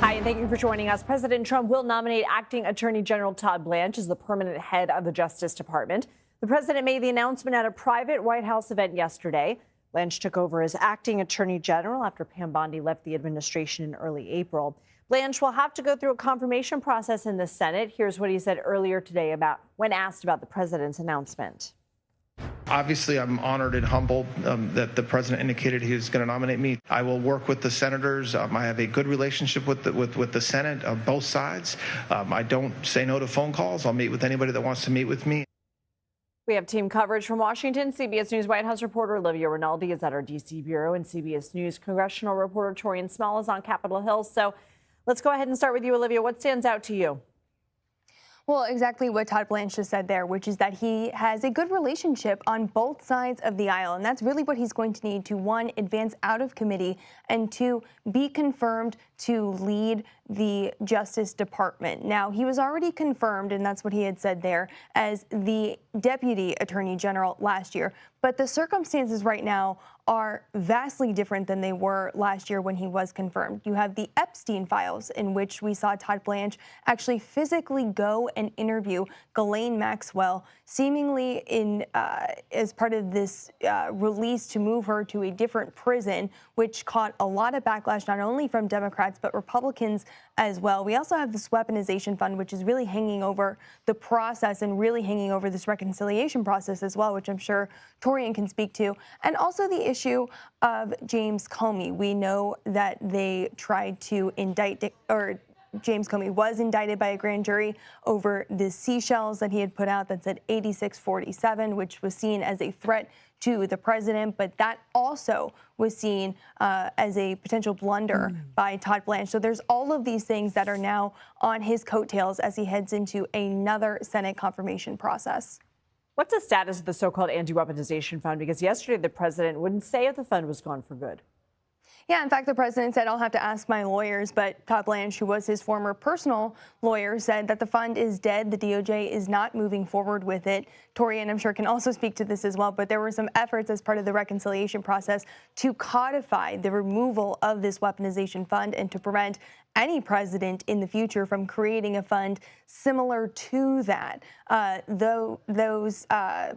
Hi, and thank you for joining us. President Trump will nominate acting Attorney General Todd Blanche as the permanent head of the Justice Department. The president made the announcement at a private White House event yesterday. Blanche took over as acting Attorney General after Pam Bondi left the administration in early April. Blanche will have to go through a confirmation process in the Senate. Here's what he said earlier today about when asked about the president's announcement. Obviously, I'm honored and humbled that the president indicated he was going to nominate me. I will work with the senators. I have a good relationship with the Senate on both sides. I don't say no to phone calls. I'll meet with anybody that wants to meet with me. We have team coverage from Washington. CBS News White House reporter Olivia Rinaldi is at our D.C. bureau, and CBS News congressional reporter Taurean is on Capitol Hill. So let's go ahead and start with you, Olivia. What stands out to you? Well, exactly what Todd Blanche just said there, which is that he has a good relationship on both sides of the aisle. And that's really what he's going to need to, one, advance out of committee, and two, be confirmed to lead the Justice Department. Now, he was already confirmed, and that's what he had said there, as the Deputy Attorney General last year. But the circumstances right now are vastly different than they were last year when he was confirmed. You have the Epstein files, in which we saw Todd Blanche actually physically go and interview Ghislaine Maxwell, seemingly as part of this release to move her to a different prison, which caught a lot of backlash, not only from Democrats, but Republicans as well. We also have this weaponization fund, which is really hanging over the process and really hanging over this reconciliation process as well, which I'm sure Taurean can speak to. And also the issue of James Comey. We know that they tried to indict, or James Comey was indicted by a grand jury over the seashells that he had put out that said 8647, which was seen as a threat to the president, but that also was seen as a potential blunder by Todd Blanche. So there's all of these things that are now on his coattails as he heads into another Senate confirmation process. What's the status of the so-called anti-weaponization fund? Because yesterday the president wouldn't say if the fund was gone for good. Yeah, in fact, the president said, I'll have to ask my lawyers, but Todd Blanche, who was his former personal lawyer, said that the fund is dead. The DOJ is not moving forward with it. Taurean, I'm sure, can also speak to this as well, but there were some efforts as part of the reconciliation process to codify the removal of this weaponization fund and to prevent any president in the future from creating a fund similar to that. Though those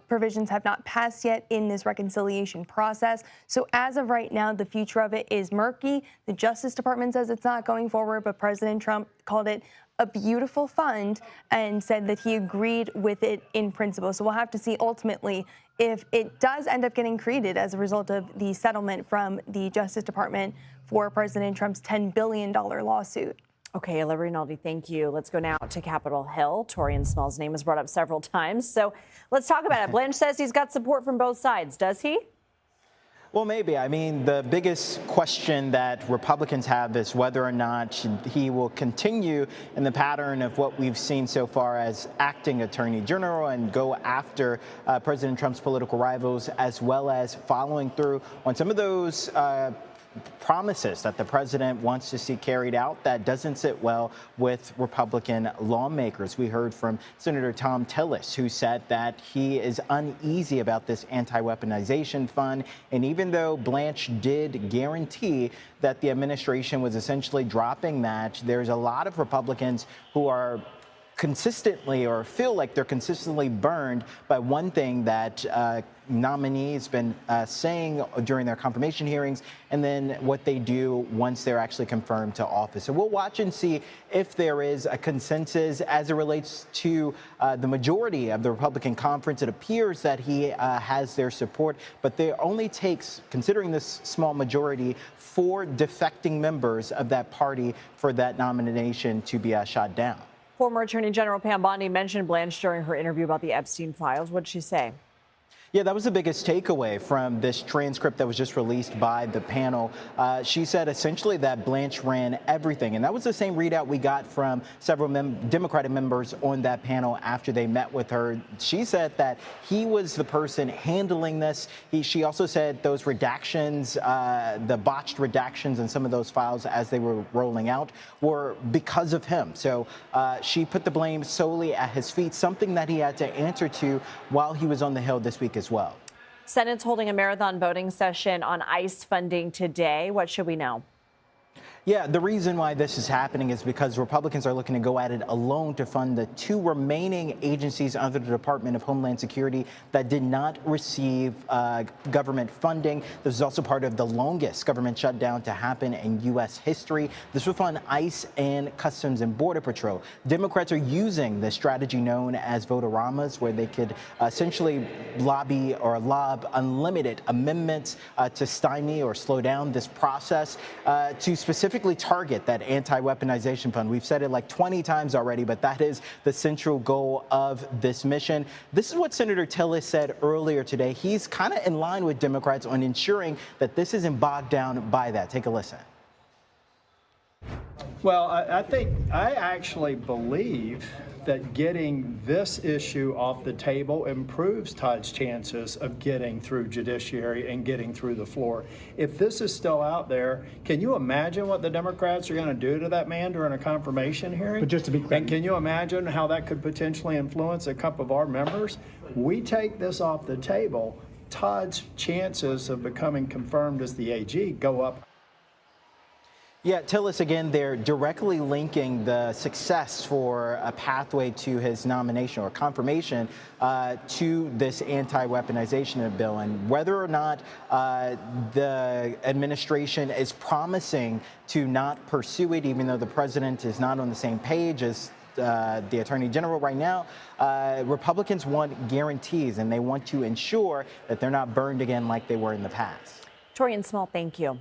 provisions have not passed yet in this reconciliation process. So as of right now, the future of it is murky. The Justice Department says it's not going forward, but President Trump called it a beautiful fund and said that he agreed with it in principle. So we'll have to see ultimately if it does end up getting created as a result of the settlement from the Justice Department for President Trump's $10 billion lawsuit. Okay, Olivia Rinaldi, thank you. Let's go now to Capitol Hill. Taurean Small's name was brought up several times, so let's talk about it. Blanche says he's got support from both sides. Does he? Well, maybe. I mean, the biggest question that Republicans have is whether or not he will continue in the pattern of what we've seen so far as acting Attorney General and go after President Trump's political rivals, as well as following through on some of those promises that the president wants to see carried out that doesn't sit well with Republican lawmakers. We heard from Senator Thom Tillis, who said that he is uneasy about this anti-weaponization fund. And even though Blanche did guarantee that the administration was essentially dropping that, there's a lot of Republicans who are consistently or feel like they're consistently burned by one thing that nominee has been saying during their confirmation hearings, and then what they do once they're actually confirmed to office. So we'll watch and see if there is a consensus as it relates to the majority of the Republican conference. It appears that he has their support, but there only takes, considering this small majority, 4 defecting members of that party for that nomination to be shot down. Former Attorney General Pam Bondi mentioned Blanche during her interview about the Epstein files. What did she say? Yeah, that was the biggest takeaway from this transcript that was just released by the panel. She said essentially that Blanche ran everything. And that was the same readout we got from several Democratic members on that panel after they met with her. She said that he was the person handling this. She also said those redactions, the botched redactions in some of those files as they were rolling out were because of him. So she put the blame solely at his feet, something that he had to answer to while he was on the Hill this week as well. Senate's holding a marathon voting session on ICE funding today. What should we know? Yeah, the reason why this is happening is because Republicans are looking to go at it alone to fund the 2 remaining agencies under the Department of Homeland Security that did not receive government funding. This is also part of the longest government shutdown to happen in U.S. history. This will fund ICE and Customs and Border Patrol. Democrats are using the strategy known as vote-a-ramas, where they could essentially lobby or lob unlimited amendments to stymie or slow down this process to specifically target that anti-weaponization fund. We've said it like 20 times already, but that is the central goal of this mission. This is what Senator Tillis said earlier today. He's kind of in line with Democrats on ensuring that this isn't bogged down by that. Take a listen. Well, I actually believe that getting this issue off the table improves Todd's chances of getting through judiciary and getting through the floor. If this is still out there, can you imagine what the Democrats are going to do to that man during a confirmation hearing? But just to be clear, and can you imagine how that could potentially influence a couple of our members? We take this off the table, Todd's chances of becoming confirmed as the AG go up. Yeah, Tillis, again, they're directly linking the success for a pathway to his nomination or confirmation to this anti-weaponization bill, and whether or not the administration is promising to not pursue it, even though the president is not on the same page as the Attorney General right now. Republicans want guarantees, and they want to ensure that they're not burned again like they were in the past. Taurean Small, thank you.